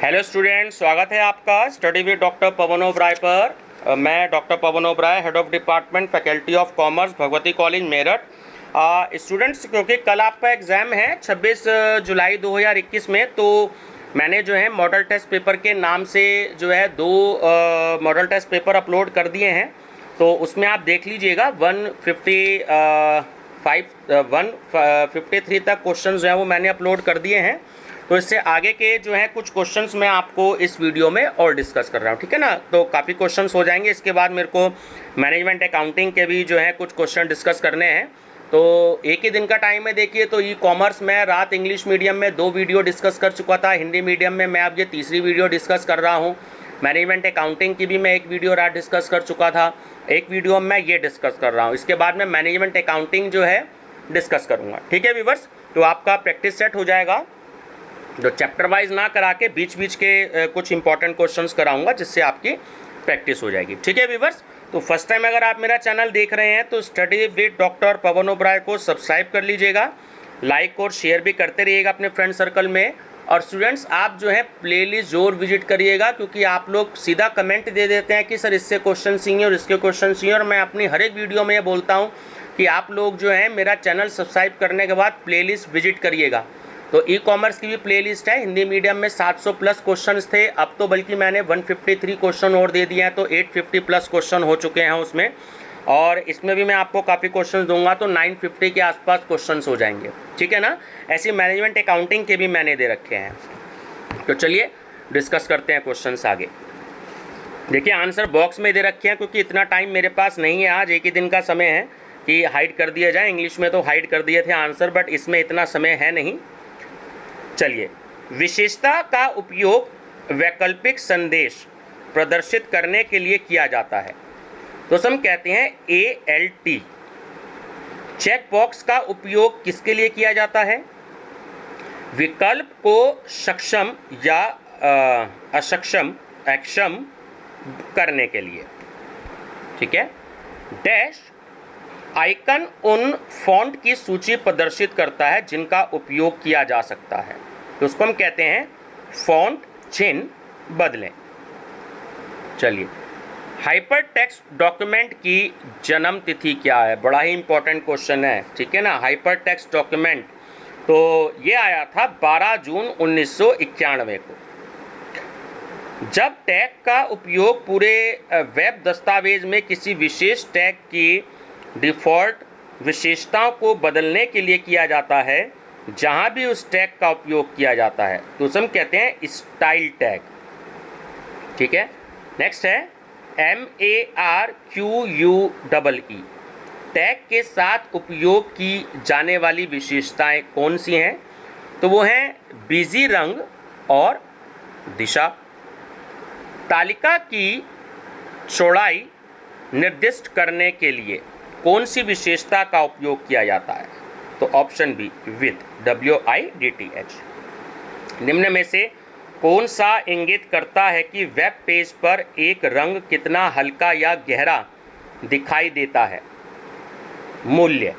Hello student, स्वागत है आपका स्टडी विद डॉक्टर पवन ओबराय पर। मैं doctor Pawan Oberoi, head of department faculty of commerce, Bhagwati college Meerut. Students, क्योंकि कल आपका एग्ज़ाम है 26 जुलाई 2021 में, तो मैंने जो है मॉडल टेस्ट पेपर के नाम से जो है दो मॉडल टेस्ट पेपर अपलोड कर दिए हैं। तो उसमें आप देख लीजिएगा 153 तक क्वेश्चन जो हैं वो मैंने अपलोड कर दिए हैं। तो इससे आगे के जो है कुछ क्वेश्चंस मैं आपको इस वीडियो में और डिस्कस कर रहा हूँ, ठीक है ना। तो काफ़ी क्वेश्चंस हो जाएंगे। इसके बाद मेरे को मैनेजमेंट अकाउंटिंग के भी जो है कुछ क्वेश्चन डिस्कस करने हैं। तो एक ही दिन का टाइम है। देखिए, तो ई कॉमर्स में रात इंग्लिश मीडियम में 2 वीडियो डिस्कस कर चुका था, हिंदी मीडियम में मैं अब ये तीसरी वीडियो डिस्कस कर रहा हूँ। मैनेजमेंट अकाउंटिंग की भी मैं एक वीडियो रात डिस्कस कर चुका था, एक वीडियो में ये डिस्कस कर रहा हूँ। इसके बाद में मैनेजमेंट अकाउंटिंग जो है डिस्कस करूँगा, ठीक है व्यूअर्स। तो आपका प्रैक्टिस सेट हो जाएगा। जो चैप्टर वाइज ना करा के बीच बीच के कुछ इंपॉर्टेंट क्वेश्चंस कराऊंगा, जिससे आपकी प्रैक्टिस हो जाएगी, ठीक है व्यूअर्स। तो फर्स्ट टाइम अगर आप मेरा चैनल देख रहे हैं तो स्टडी विद डॉक्टर पवन ओबराय को सब्सक्राइब कर लीजिएगा, लाइक और शेयर भी करते रहिएगा अपने फ्रेंड सर्कल में। और स्टूडेंट्स, आप जो है प्लेलिस्ट जरूर विजिट करिएगा, क्योंकि आप लोग सीधा कमेंट दे देते हैं कि सर इससे क्वेश्चन चाहिए और इसके क्वेश्चन चाहिए। और मैं अपनी हर एक वीडियो में ये बोलता हूँ कि आप लोग जो है मेरा चैनल सब्सक्राइब करने के बाद प्लेलिस्ट विजिट करिएगा। तो ई कॉमर्स की भी प्लेलिस्ट है। हिंदी मीडियम में 700 प्लस क्वेश्चंस थे, अब तो बल्कि मैंने 153 क्वेश्चन और दे दिए हैं, तो 850 प्लस क्वेश्चन हो चुके हैं उसमें। और इसमें भी मैं आपको काफ़ी क्वेश्चन दूंगा, तो 950 के आसपास क्वेश्चन हो जाएंगे, ठीक है ना। ऐसी मैनेजमेंट अकाउंटिंग के भी मैंने दे रखे हैं। तो चलिए डिस्कस करते हैं क्वेश्चन आगे। देखिए, आंसर बॉक्स में दे रखे हैं, क्योंकि इतना टाइम मेरे पास नहीं है। आज एक ही दिन का समय है कि हाइड कर दिया जाए। इंग्लिश में तो हाइड कर दिए थे आंसर, बट इसमें इतना समय है नहीं। चलिए, विशेषता का उपयोग वैकल्पिक संदेश प्रदर्शित करने के लिए किया जाता है। तो हम कहते हैं ALT। चेक बॉक्स का उपयोग किसके लिए किया जाता है? विकल्प को सक्षम या अक्षम करने के लिए, ठीक है। डैश आइकन उन फॉन्ट की सूची प्रदर्शित करता है जिनका उपयोग किया जा सकता है, तो उसको हम कहते हैं फॉन्ट चिन्ह बदलें। चलिए, हाइपर टेक्स्ट डॉक्यूमेंट की जन्म तिथि क्या है? बड़ा ही इंपॉर्टेंट क्वेश्चन है, ठीक है ना। हाइपर टेक्स्ट डॉक्यूमेंट, तो ये आया था 12 जून 1991 को। जब टैग का उपयोग पूरे वेब दस्तावेज में किसी विशेष टैग की डिफ़ॉल्ट विशेषताओं को बदलने के लिए किया जाता है, जहां भी उस टैग का उपयोग किया जाता है, तो उसे हम कहते हैं स्टाइल टैग, ठीक है। नेक्स्ट है MARQUEE। टैग के साथ उपयोग की जाने वाली विशेषताएं कौन सी हैं? तो वो हैं बिजी रंग और दिशा। तालिका की चौड़ाई निर्दिष्ट करने के लिए कौन सी विशेषता का उपयोग किया जाता है? तो ऑप्शन बी विथ, WIDTH। निम्न में से कौन सा इंगित करता है कि वेब पेज पर एक रंग कितना हल्का या गहरा दिखाई देता है? मूल्य।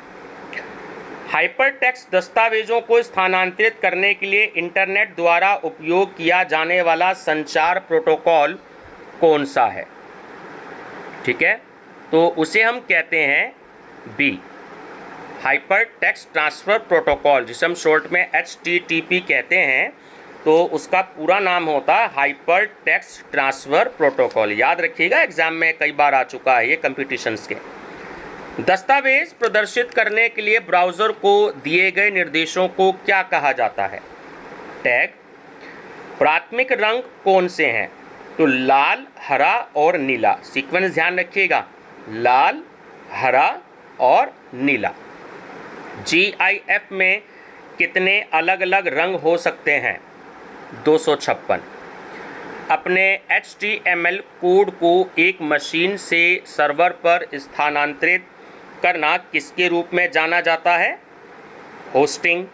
हाइपरटेक्स्ट दस्तावेजों को स्थानांतरित करने के लिए इंटरनेट द्वारा उपयोग किया जाने वाला संचार प्रोटोकॉल कौन सा है? ठीक है, तो उसे हम कहते हैं B, hyper text transfer protocol, जिसे हम शॉर्ट में HTTP कहते हैं। तो उसका पूरा नाम होता है हाइपर टेक्स्ट ट्रांसफ़र प्रोटोकॉल। याद रखिएगा, एग्जाम में कई बार आ चुका है ये कंपटीशंस के। दस्तावेज प्रदर्शित करने के लिए ब्राउज़र को दिए गए निर्देशों को क्या कहा जाता है? टैग। प्राथमिक रंग कौन से हैं? तो लाल, हरा और नीला। सीक्वेंस ध्यान रखिएगा, लाल, हरा और नीला। GIF में कितने अलग अलग रंग हो सकते हैं? 256। अपने HTML कोड को एक मशीन से सर्वर पर स्थानांतरित करना किसके रूप में जाना जाता है? होस्टिंग।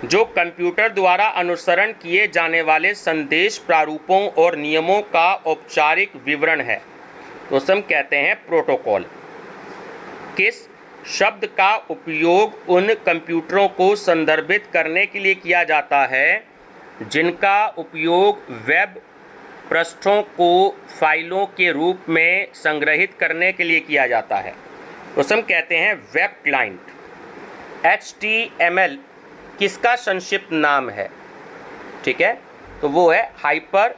जो कंप्यूटर द्वारा अनुसरण किए जाने वाले संदेश प्रारूपों और नियमों का औपचारिक विवरण है, तो हम कहते हैं प्रोटोकॉल। किस शब्द का उपयोग उन कंप्यूटरों को संदर्भित करने के लिए किया जाता है जिनका उपयोग वेब पृष्ठों को फाइलों के रूप में संग्रहित करने के लिए किया जाता है, उसे हम कहते हैं वेब क्लाइंट। HTML किसका संक्षिप्त नाम है? ठीक है, तो वो है हाइपर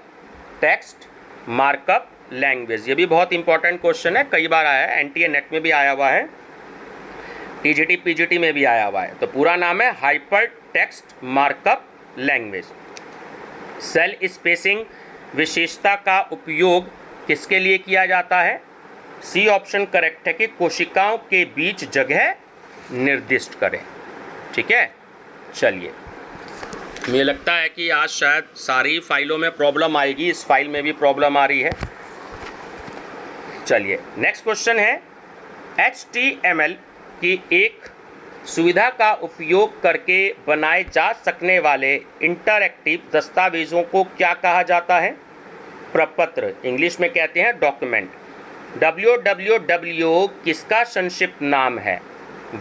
टेक्स्ट मार्कअप लैंग्वेज। ये भी बहुत इंपॉर्टेंट क्वेश्चन है, कई बार आया है, NTA नेट में भी आया हुआ है, TGT PGT में भी आया हुआ है। तो पूरा नाम है hyper text markup language. Cell spacing विशेषता का उपयोग किसके लिए किया जाता है? सी ऑप्शन करेक्ट है कि कोशिकाओं के बीच जगह निर्दिष्ट करें। ठीक है, चलिए, मुझे लगता है कि आज शायद सारी फाइलों में प्रॉब्लम आएगी, इस फाइल में भी प्रॉब्लम आ रही है। चलिए, नेक्स्ट क्वेश्चन है, HTML की एक सुविधा का उपयोग करके बनाए जा सकने वाले इंटरैक्टिव दस्तावेजों को क्या कहा जाता है? प्रपत्र, इंग्लिश में कहते हैं डॉक्यूमेंट। WWW किसका संक्षिप्त नाम है?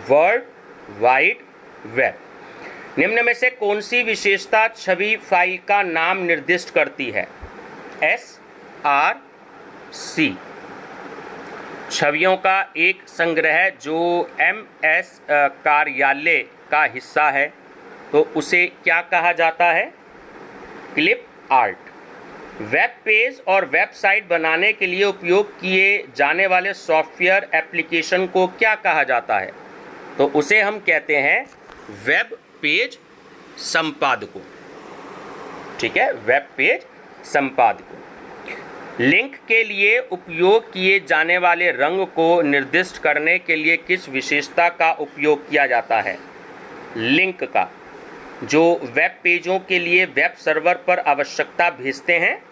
World wide web. निम्न में से कौन सी विशेषता छवि फाइल का नाम निर्दिष्ट करती है? SRC, छवियों का एक संग्रह जो MS कार्यालय का हिस्सा है, तो उसे क्या कहा जाता है? Clip art. वेब पेज और वेबसाइट बनाने के लिए उपयोग किए जाने वाले सॉफ्टवेयर एप्लीकेशन को क्या कहा जाता है? तो उसे हम कहते हैं वेब पेज संपादकों। ठीक है, वेब पेज संपादकों। लिंक के लिए उपयोग किए जाने वाले रंग को निर्दिष्ट करने के लिए किस विशेषता का उपयोग किया जाता है? लिंक का, जो वेब पेजों के लिए वेब सर्वर पर आवश्यकता भेजते हैं,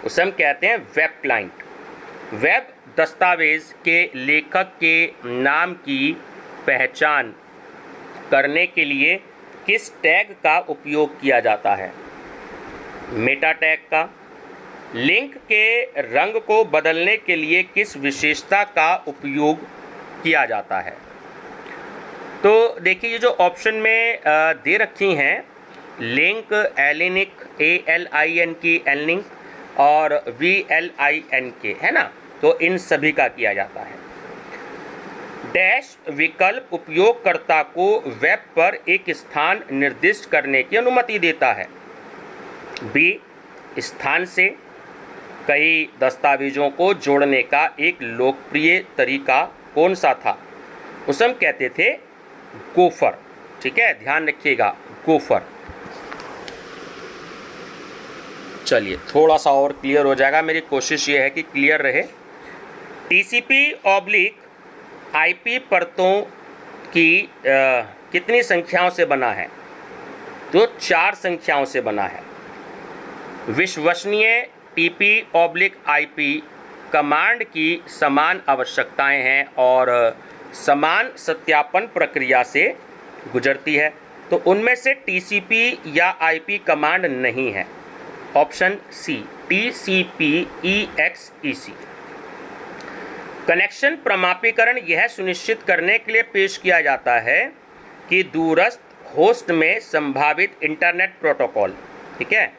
उसे हम कहते हैं वेब क्लाइंट। वेब दस्तावेज के लेखक के नाम की पहचान करने के लिए किस टैग का उपयोग किया जाता है? मेटा टैग का। लिंक के रंग को बदलने के लिए किस विशेषता का उपयोग किया जाता है? तो देखिए, ये जो ऑप्शन में दे रखी हैं, लिंक, एलिनिक, ALINK एलिनिक और VLINK, है ना, तो इन सभी का किया जाता है। डैश विकल्प उपयोगकर्ता को वेब पर एक स्थान निर्दिष्ट करने की अनुमति देता है। B, स्थान से कई दस्तावेजों को जोड़ने का एक लोकप्रिय तरीका कौन सा था? उसे हम कहते थे गोफर। ठीक है, ध्यान रखिएगा, गोफर। चलिए, थोड़ा सा और क्लियर हो जाएगा, मेरी कोशिश ये है कि क्लियर रहे। TCP/IP परतों की कितनी संख्याओं से बना है? तो 4 संख्याओं से बना है। विश्वसनीय TCP/IP कमांड की समान आवश्यकताएं हैं और समान सत्यापन प्रक्रिया से गुजरती है, तो उनमें से TCP या IP कमांड नहीं है। Option C, TCP/EXEC। कनेक्शन प्रमाणीकरण यह सुनिश्चित करने के लिए पेश किया जाता है कि दूरस्थ होस्ट में संभावित इंटरनेट प्रोटोकॉल, ठीक है,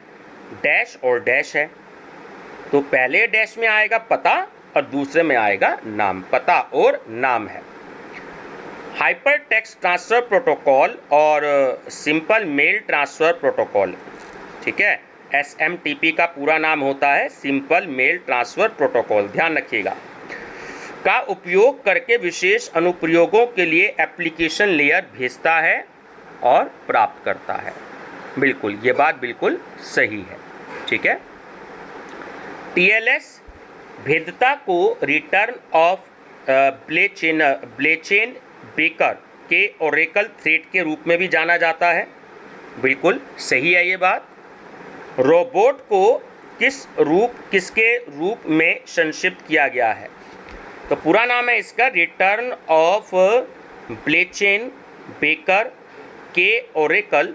डैश और डैश है, तो पहले डैश में आएगा पता और दूसरे में आएगा नाम। पता और नाम है। हाइपर टेक्स्ट ट्रांसफ़र प्रोटोकॉल और सिंपल मेल ट्रांसफ़र प्रोटोकॉल, ठीक है, SMTP का पूरा नाम होता है सिंपल मेल ट्रांसफ़र प्रोटोकॉल, ध्यान रखिएगा, का उपयोग करके विशेष अनुप्रयोगों के लिए एप्लीकेशन लेयर भेजता है और प्राप्त करता है। बिल्कुल, ये बात बिल्कुल सही है। ठीक है, TLS भेद्यता को रिटर्न ऑफ ब्लेचेन बेकर के ओरेकल थ्रेड के रूप में भी जाना जाता है। बिल्कुल सही है ये बात। रोबोट को किसके रूप में संक्षिप्त किया गया है? तो पूरा नाम है इसका रिटर्न ऑफ ब्लेचेन बेकर के ओरेकल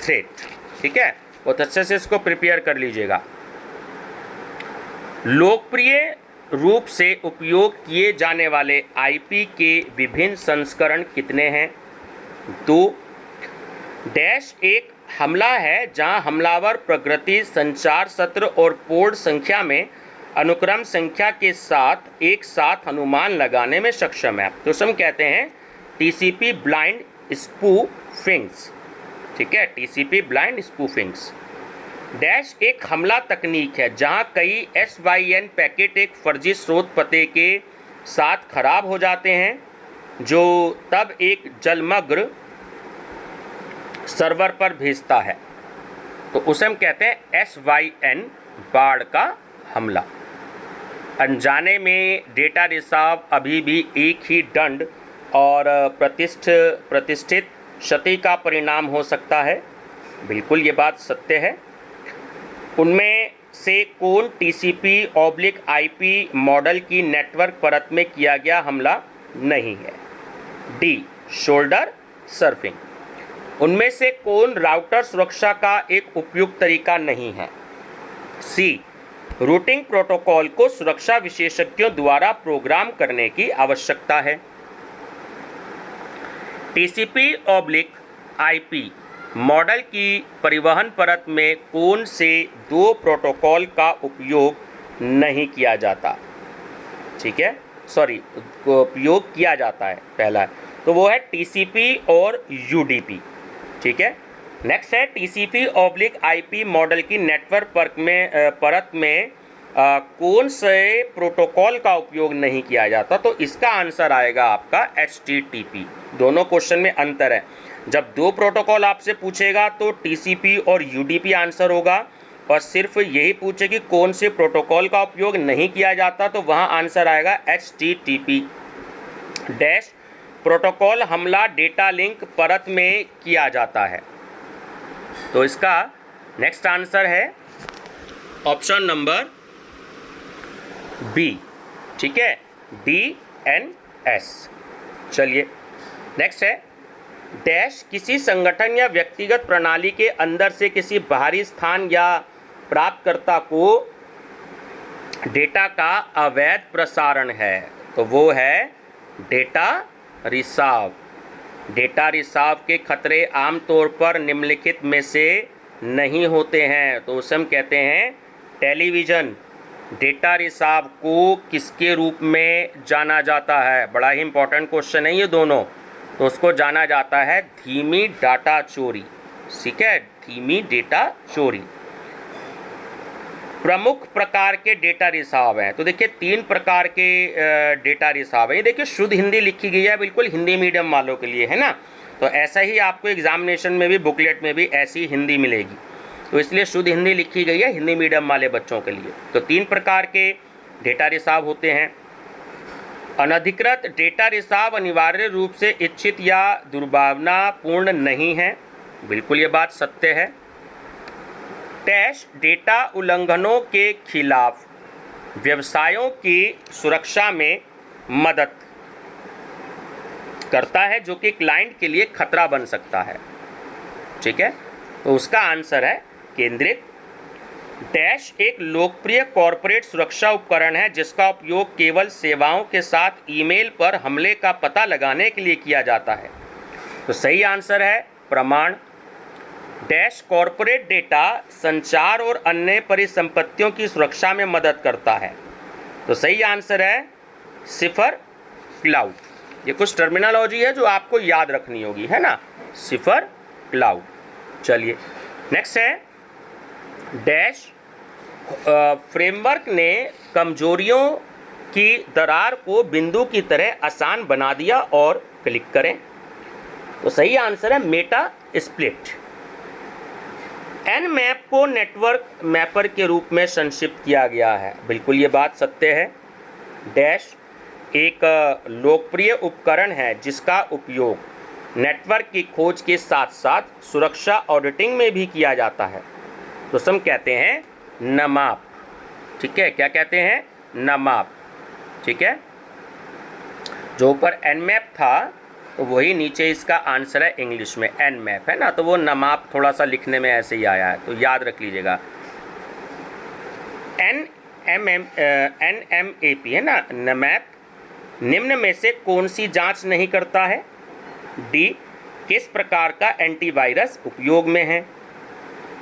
थ्रेड। ठीक है, बहुत अच्छे से इसको प्रिपेयर कर लीजिएगा। लोकप्रिय रूप से उपयोग किए जाने वाले IP के विभिन्न संस्करण कितने हैं? 2। डैश एक हमला है जहां हमलावर प्रगति संचार सत्र और पोर्ट संख्या में अनुक्रम संख्या के साथ एक साथ अनुमान लगाने में सक्षम है। तो हम कहते हैं टीसीपी ब्लाइंड स्पूफिंग्स। ठीक है, टीसीपी ब्लाइंड स्पूफिंग्स। डैश एक हमला तकनीक है जहां कई SYN पैकेट एक फर्जी स्रोत पते के साथ खराब हो जाते हैं, जो तब एक जलमग्न सर्वर पर भेजता है। तो उसे हम कहते हैं SYN बाढ़ का हमला। अनजाने में डेटा रिसाव अभी भी एक ही दंड और प्रतिष्ठित क्षति का परिणाम हो सकता है। बिल्कुल ये बात सत्य है। उनमें से कौन TCP/IP मॉडल की नेटवर्क परत में किया गया हमला नहीं है? D, shoulder surfing. उनमें से कौन राउटर सुरक्षा का एक उपयुक्त तरीका नहीं है? सी, रूटिंग प्रोटोकॉल को सुरक्षा विशेषज्ञों द्वारा प्रोग्राम करने की आवश्यकता है। TCP/IP मॉडल की परिवहन परत में कौन से दो प्रोटोकॉल का उपयोग नहीं किया जाता? ठीक है, सॉरी, उपयोग किया जाता है पहला, तो वो है TCP और UDP। ठीक है, नेक्स्ट है TCP/IP मॉडल की नेटवर्क परत में कौन से प्रोटोकॉल का उपयोग नहीं किया जाता? तो इसका आंसर आएगा आपका HTTP। दोनों क्वेश्चन में अंतर है। जब दो प्रोटोकॉल आपसे पूछेगा तो TCP और UDP आंसर होगा, और सिर्फ यही पूछे कि कौन से प्रोटोकॉल का उपयोग नहीं किया जाता तो वहाँ आंसर आएगा HTTP। डैश प्रोटोकॉल हमला डेटा लिंक परत में किया जाता है। तो इसका नेक्स्ट आंसर है ऑप्शन नंबर बी। ठीक है, DNS। चलिए नेक्स्ट है डैश किसी संगठन या व्यक्तिगत प्रणाली के अंदर से किसी बाहरी स्थान या प्राप्तकर्ता को डेटा का अवैध प्रसारण है। तो वो है डेटा रिसाव। डेटा रिसाव के खतरे आमतौर पर निम्नलिखित में से नहीं होते हैं। तो उसे हम कहते हैं टेलीविज़न। डेटा रिसाव को किसके रूप में जाना जाता है? बड़ा ही इंपॉर्टेंट क्वेश्चन है ये दोनों। तो उसको जाना जाता है धीमी डाटा चोरी। ठीक है, धीमी डेटा चोरी। प्रमुख प्रकार के डेटा रिसाव हैं। तो देखिए 3 प्रकार के डेटा रिसाव हैं। ये देखिए शुद्ध हिंदी लिखी गई है, बिल्कुल हिंदी मीडियम वालों के लिए, है ना। तो ऐसा ही आपको एग्जामिनेशन में भी, बुकलेट में भी ऐसी हिंदी मिलेगी। तो इसलिए शुद्ध हिंदी लिखी गई है हिंदी मीडियम वाले बच्चों के लिए। तो 3 प्रकार के डेटा रिसाव होते हैं। अनधिकृत डेटा रिसाव अनिवार्य रूप से इच्छित या दुर्भावनापूर्ण नहीं है। बिल्कुल ये बात सत्य है। डैश डेटा उल्लंघनों के खिलाफ व्यवसायों की सुरक्षा में मदद करता है, जो कि क्लाइंट के लिए खतरा बन सकता है। ठीक है, तो उसका आंसर है केंद्रित। डैश एक लोकप्रिय कॉर्पोरेट सुरक्षा उपकरण है जिसका उपयोग केवल सेवाओं के साथ ईमेल पर हमले का पता लगाने के लिए किया जाता है। तो सही आंसर है प्रमाण। डैश कॉर्पोरेट डेटा संचार और अन्य परिसंपत्तियों की सुरक्षा में मदद करता है। तो सही आंसर है सिफर क्लाउड। ये कुछ टर्मिनोलॉजी है जो आपको याद रखनी होगी, है ना, सिफर क्लाउड। चलिए नेक्स्ट है डैश फ्रेमवर्क ने कमजोरियों की दरार को बिंदु की तरह आसान बना दिया और क्लिक करें। तो सही आंसर है मेटा स्प्लिट। Nmap को नेटवर्क मैपर के रूप में संक्षिप्त किया गया है। बिल्कुल ये बात सत्य है। डैश एक लोकप्रिय उपकरण है जिसका उपयोग नेटवर्क की खोज के साथ साथ सुरक्षा ऑडिटिंग में भी किया जाता है। तो हम कहते हैं नमाप। ठीक है, क्या कहते हैं? नमाप। ठीक है, जो ऊपर Nmap था तो वही नीचे इसका आंसर है इंग्लिश में Nmap, है ना। तो वो नमाप थोड़ा सा लिखने में ऐसे ही आया है, तो याद रख लीजिएगा। NMAP है ना, नमैप निम्न में से कौन सी जांच नहीं करता है? डी, किस प्रकार का एंटीवायरस उपयोग में है?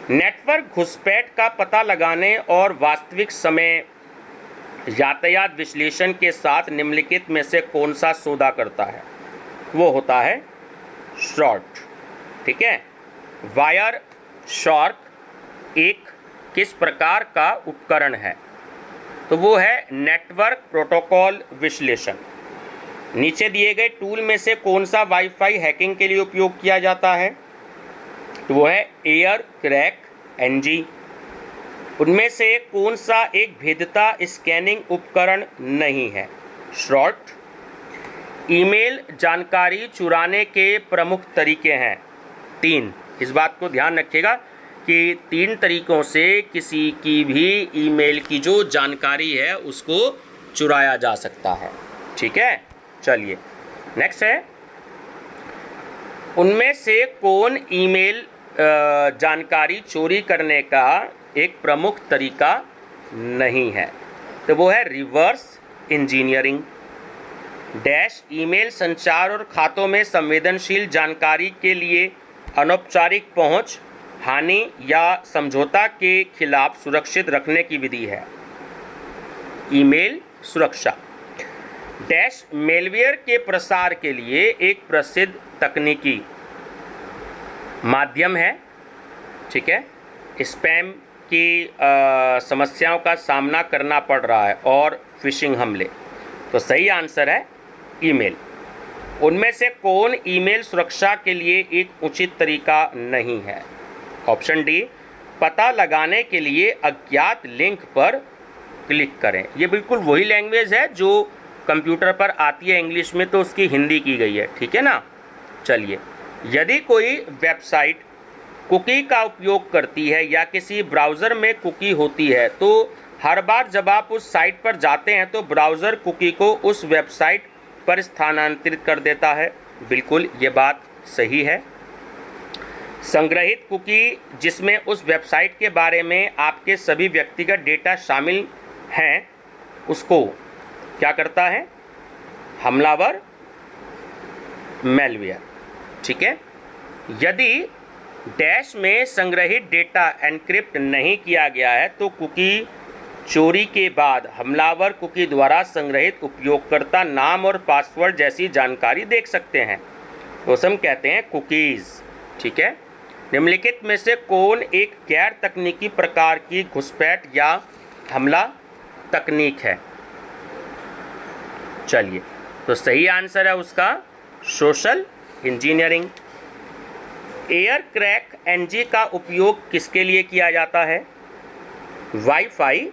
नेटवर्क घुसपैठ का पता लगाने और वास्तविक समय यातायात विश्लेषण के साथ निम्नलिखित में से कौन सा सौदा करता है? वो होता है शॉर्ट। ठीक है, वायर शार्क एक किस प्रकार का उपकरण है? तो वो है नेटवर्क प्रोटोकॉल विश्लेषण। नीचे दिए गए टूल में से कौन सा वाईफाई हैकिंग के लिए उपयोग किया जाता है? तो वो है एयर क्रैक NG। उनमें से कौन सा एक भेद्यता स्कैनिंग उपकरण नहीं है? शॉर्ट। ईमेल जानकारी चुराने के प्रमुख तरीके हैं 3। इस बात को ध्यान रखिएगा कि 3 तरीकों से किसी की भी ईमेल की जो जानकारी है उसको चुराया जा सकता है। ठीक है, चलिए नेक्स्ट है, उनमें से कौन ईमेल जानकारी चोरी करने का एक प्रमुख तरीका नहीं है? तो वो है रिवर्स इंजीनियरिंग। डैश ईमेल संचार और खातों में संवेदनशील जानकारी के लिए अनौपचारिक पहुंच हानि या समझौता के खिलाफ सुरक्षित रखने की विधि है। ईमेल सुरक्षा। डैश मेलवेयर के प्रसार के लिए एक प्रसिद्ध तकनीकी माध्यम है। ठीक है, स्पैम की समस्याओं का सामना करना पड़ रहा है और फिशिंग हमले। तो सही आंसर है ईमेल। उनमें से कौन ईमेल सुरक्षा के लिए एक उचित तरीका नहीं है? ऑप्शन डी, पता लगाने के लिए अज्ञात लिंक पर क्लिक करें। ये बिल्कुल वही लैंग्वेज है जो कंप्यूटर पर आती है इंग्लिश में, तो उसकी हिंदी की गई है। ठीक है ना। चलिए, यदि कोई वेबसाइट कुकी का उपयोग करती है या किसी ब्राउज़र में कुकी होती है, तो हर बार जब आप उस साइट पर जाते हैं तो ब्राउज़र कुकी को उस वेबसाइट पर स्थानांतरित कर देता है। बिल्कुल ये बात सही है। संग्रहित कुकी, जिसमें उस वेबसाइट के बारे में आपके सभी व्यक्तिगत डेटा शामिल हैं, उसको क्या करता है? हमलावर मेलवेयर। ठीक है, यदि डैश में संग्रहित डेटा एन्क्रिप्ट नहीं किया गया है तो कुकी चोरी के बाद हमलावर कुकी द्वारा संग्रहित उपयोगकर्ता नाम और पासवर्ड जैसी जानकारी देख सकते हैं। तो हम कहते हैं कुकीज़। ठीक है, निम्नलिखित में से कौन एक गैर तकनीकी प्रकार की घुसपैठ या हमला तकनीक है? चलिए, तो सही आंसर है उसका social engineering. Air crack NG का उपयोग किसके लिए किया जाता है? वाईफाई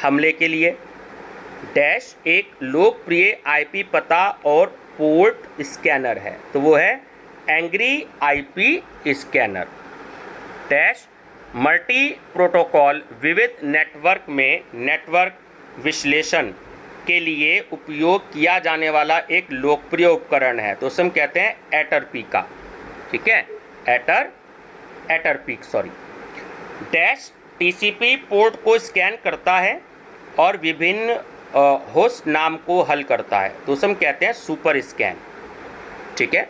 हमले के लिए। डैश एक लोकप्रिय IP पता और पोर्ट स्कैनर है, तो वो है angry IP scanner. Dash multi protocol विविध नेटवर्क में नेटवर्क विश्लेषण के लिए उपयोग किया जाने वाला एक लोकप्रिय उपकरण है, तो उसे हम कहते हैं एटरपीका। ठीक है, एटरपीक सॉरी। डैश TCP पोर्ट को स्कैन करता है और विभिन्न होस्ट नाम को हल करता है, तो उसे हम कहते हैं सुपर स्कैन। ठीक है,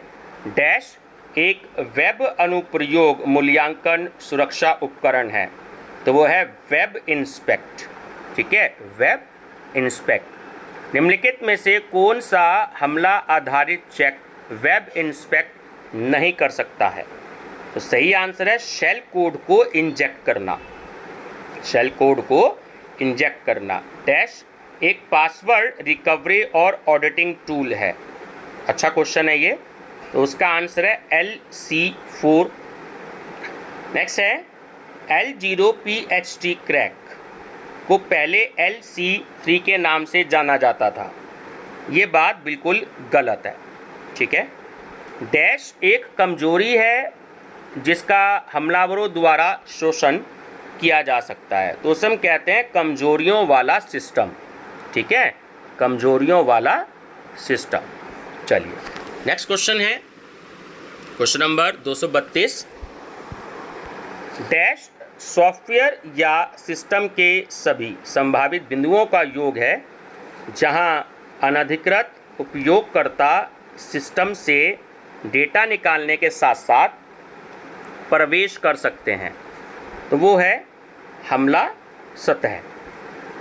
डैश एक वेब अनुप्रयोग मूल्यांकन सुरक्षा उपकरण है, तो वो है वेब इंस्पेक्ट। ठीक है, वेब इंस्पेक्ट। निम्नलिखित में से कौन सा हमला आधारित चेक वेब इंस्पेक्ट नहीं कर सकता है? तो सही आंसर है शेल कोड को इंजेक्ट करना। शेल कोड को इंजेक्ट करना। डैश एक पासवर्ड रिकवरी और ऑडिटिंग टूल है। अच्छा क्वेश्चन है ये, तो उसका आंसर है LC4। नेक्स्ट है L0PHT क्रैक को पहले LC3 के नाम से जाना जाता था। ये बात बिल्कुल गलत है। ठीक है, डैश एक कमजोरी है जिसका हमलावरों द्वारा शोषण किया जा सकता है, तो उसे हम कहते हैं कमजोरियों वाला सिस्टम। ठीक है, कमजोरियों वाला सिस्टम। चलिए नेक्स्ट क्वेश्चन है क्वेश्चन नंबर 232। डैश सॉफ्टवेयर या सिस्टम के सभी संभावित बिंदुओं का योग है जहां अनधिकृत उपयोगकर्ता सिस्टम से डेटा निकालने के साथ साथ प्रवेश कर सकते हैं। तो वो है हमला सतह।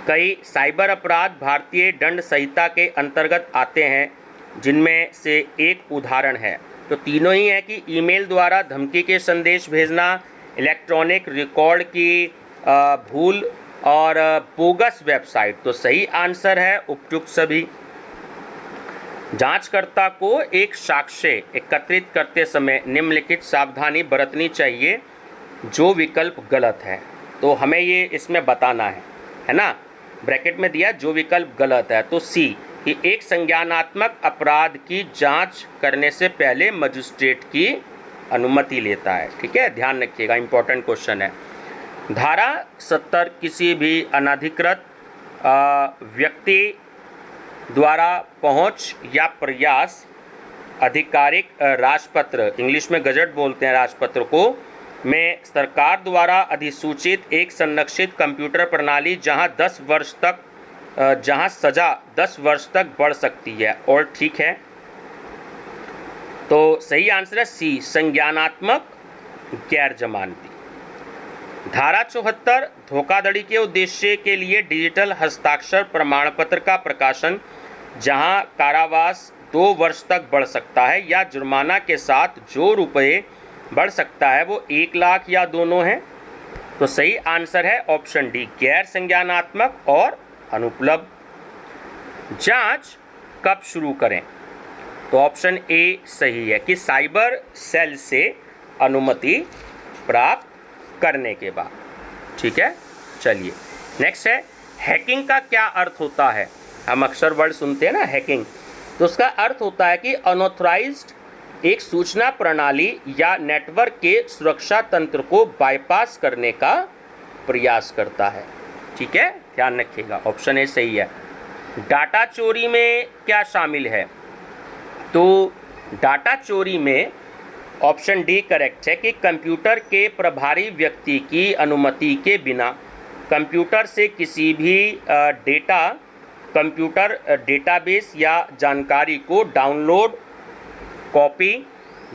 कई साइबर अपराध भारतीय दंड संहिता के अंतर्गत आते हैं, जिनमें से एक उदाहरण है। तो तीनों ही है कि ईमेल द्वारा धमकी के संदेश भेजना, इलेक्ट्रॉनिक रिकॉर्ड की भूल और बोगस वेबसाइट। तो सही आंसर है उपयुक्त सभी। जांचकर्ता को एक साक्ष्य एकत्रित करते समय निम्नलिखित सावधानी बरतनी चाहिए। जो विकल्प गलत है, तो हमें ये इसमें बताना है ना। ब्रैकेट में दिया जो विकल्प गलत है, तो सी कि एक संज्ञानात्मक अपराध की जांच करने से पहले मजिस्ट्रेट की अनुमति लेता है। ठीक है, ध्यान रखिएगा, इंपॉर्टेंट क्वेश्चन है। धारा 70 किसी भी अनधिकृत व्यक्ति द्वारा पहुंच या प्रयास आधिकारिक राजपत्र, इंग्लिश में गजट बोलते हैं राजपत्र को, में सरकार द्वारा अधिसूचित एक संरक्षित कंप्यूटर प्रणाली जहां सजा 10 वर्ष तक बढ़ सकती है। और ठीक है, तो सही आंसर है सी संज्ञानात्मक गैर जमानती। धारा 74 धोखाधड़ी के उद्देश्य के लिए डिजिटल हस्ताक्षर प्रमाण पत्र का प्रकाशन, जहां कारावास 2 वर्ष तक बढ़ सकता है या जुर्माना के साथ जो रुपये बढ़ सकता है वो 1 लाख या दोनों हैं। तो सही आंसर है ऑप्शन डी गैर संज्ञानात्मक और अनुपलब्ध। जांच कब शुरू करें, तो ऑप्शन ए सही है कि साइबर सेल से अनुमति प्राप्त करने के बाद। ठीक है, चलिए नेक्स्ट है हैकिंग का क्या अर्थ होता है। हम अक्सर वर्ड सुनते हैं ना हैकिंग, तो उसका अर्थ होता है कि अनऑथराइज्ड एक सूचना प्रणाली या नेटवर्क के सुरक्षा तंत्र को बाईपास करने का प्रयास करता है। ठीक है, ध्यान रखिएगा, ऑप्शन ए सही है। डाटा चोरी में क्या शामिल है, तो डाटा चोरी में ऑप्शन डी करेक्ट है कि कंप्यूटर के प्रभारी व्यक्ति की अनुमति के बिना कंप्यूटर से किसी भी कंप्यूटर डेटाबेस या जानकारी को डाउनलोड, कॉपी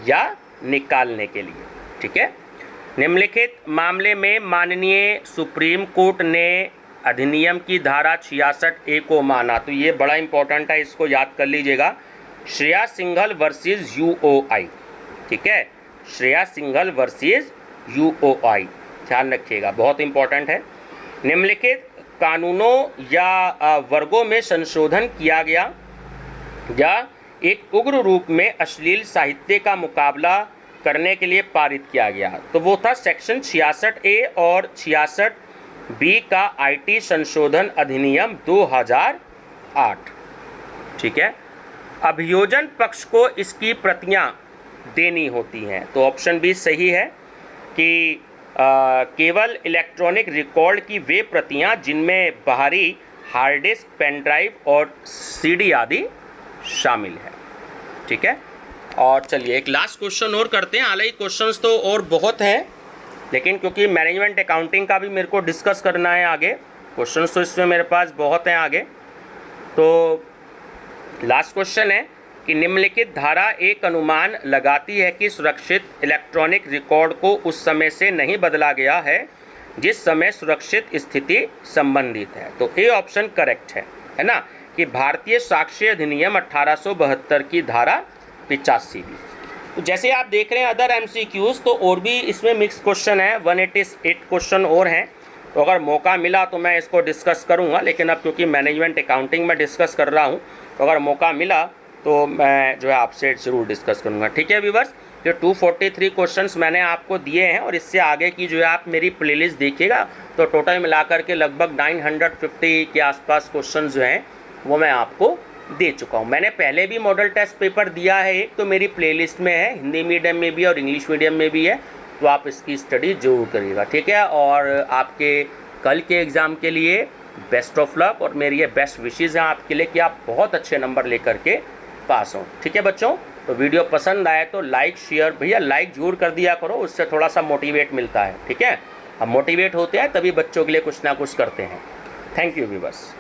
या निकालने के लिए। ठीक है, निम्नलिखित मामले में माननीय सुप्रीम कोर्ट ने अधिनियम की धारा 66A को माना। तो ये बड़ा इंपॉर्टेंट है, इसको याद कर लीजिएगा। Shreya Singhal versus UOI। ठीक है, श्रेया सिंघल वर्सेस UOI, ध्यान रखिएगा, बहुत इंपॉर्टेंट है। निम्नलिखित कानूनों या वर्गों में संशोधन किया गया या एक उग्र रूप में अश्लील साहित्य का मुकाबला करने के लिए पारित किया गया, तो वो था सेक्शन 66A और 66B का IT संशोधन अधिनियम 2008। ठीक है, अभियोजन पक्ष को इसकी प्रतियां देनी होती हैं, तो ऑप्शन बी सही है कि केवल इलेक्ट्रॉनिक रिकॉर्ड की वे प्रतियां जिनमें बाहरी हार्ड डिस्क, पेन ड्राइव और CD आदि शामिल है। ठीक है, और चलिए एक लास्ट क्वेश्चन और करते हैं। हालांकि क्वेश्चंस तो और बहुत हैं, लेकिन क्योंकि मैनेजमेंट अकाउंटिंग का भी मेरे को डिस्कस करना है आगे, क्वेश्चंस तो इसमें मेरे पास बहुत हैं आगे। तो लास्ट क्वेश्चन है कि निम्नलिखित धारा एक अनुमान लगाती है कि सुरक्षित इलेक्ट्रॉनिक रिकॉर्ड को उस समय से नहीं बदला गया है जिस समय सुरक्षित स्थिति संबंधित है। तो ए ऑप्शन करेक्ट है ना, कि भारतीय साक्ष्य अधिनियम 1872 की धारा 85। तो जैसे आप देख रहे हैं अदर MCQs, तो और भी इसमें मिक्स क्वेश्चन है, 188 क्वेश्चन और हैं। तो अगर मौका मिला तो मैं इसको डिस्कस करूंगा, लेकिन अब क्योंकि मैनेजमेंट अकाउंटिंग में डिस्कस कर रहा हूं, तो अगर मौका मिला तो मैं जो है आपसे ज़रूर डिस्कस करूंगा। ठीक है व्यूअर्स, जो 243 क्वेश्चंस मैंने आपको दिए हैं और इससे आगे की जो है आप मेरी प्लेलिस्ट देखिएगा, तो टोटल मिलाकर के लगभग 950 के आसपास क्वेश्चन जो हैं वो मैं आपको दे चुका हूँ। मैंने पहले भी मॉडल टेस्ट पेपर दिया है एक, तो मेरी प्लेलिस्ट में है, हिंदी मीडियम में भी और इंग्लिश मीडियम में भी है, तो आप इसकी स्टडी जरूर करिएगा। ठीक है, और आपके कल के एग्ज़ाम के लिए बेस्ट ऑफ लक, और मेरी ये बेस्ट विशेज़ हैं आपके लिए कि आप बहुत अच्छे नंबर लेकर के पास हों। ठीक है बच्चों, तो वीडियो पसंद आए तो लाइक शेयर, भैया लाइक जरूर कर दिया करो, उससे थोड़ा सा मोटिवेट मिलता है। ठीक है, हम मोटिवेट होते हैं तभी बच्चों के लिए कुछ ना कुछ करते हैं। Thank you viewers.